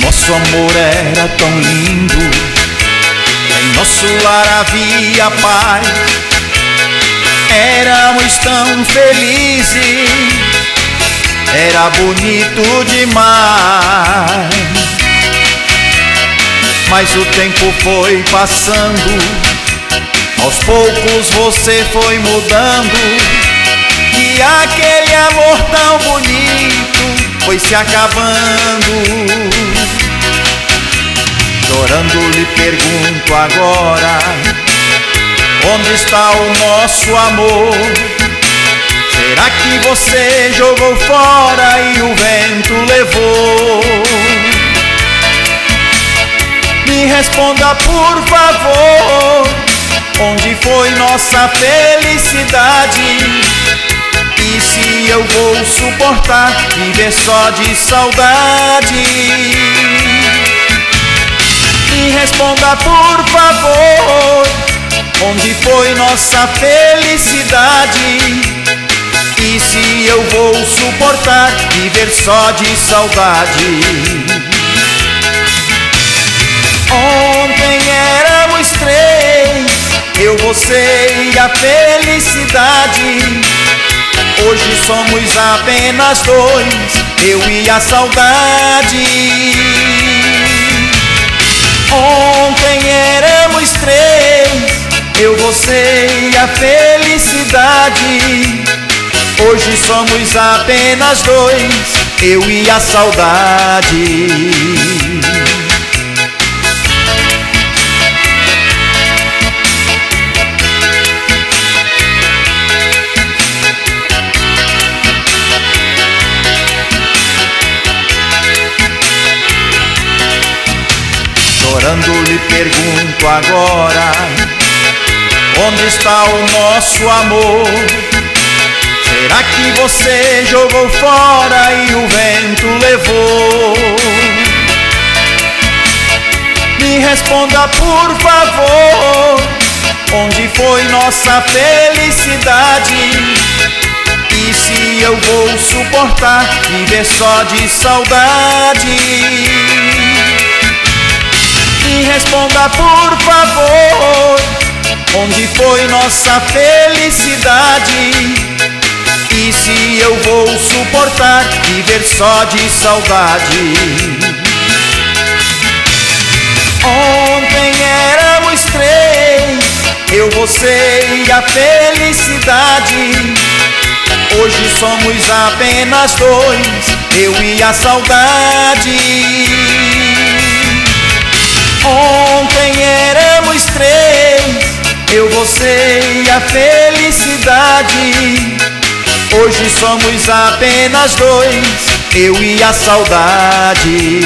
Nosso amor era tão lindo, em nosso lar havia paz. Éramos tão felizes, era bonito demais. Mas o tempo foi passando, aos poucos você foi mudando, e aquele amor tão bonito foi se acabando. Chorando lhe pergunto agora, onde está o nosso amor? Será que você jogou fora e o vento levou? Me responda por favor, onde foi nossa felicidade? E se eu vou suportar viver só de saudade? Me responda por favor, onde foi nossa felicidade? E se eu vou suportar viver só de saudade? Ontem éramos três, eu, você e a felicidade. Hoje somos apenas dois, eu e a saudade. Ontem éramos três, eu, você e a felicidade. Hoje somos apenas dois, eu e a saudade. Chorando lhe pergunto agora, onde está o nosso amor? Será que você jogou fora e o vento levou? Me responda por favor, onde foi nossa felicidade? E se eu vou suportar viver só de saudade? Me responda por favor, onde foi nossa felicidade? E se eu vou suportar viver só de saudade? Ontem éramos três, eu, você e a felicidade. Hoje somos apenas dois, eu e a saudade. Ontem éramos três, eu, você e a felicidade. Hoje somos apenas dois, eu e a saudade.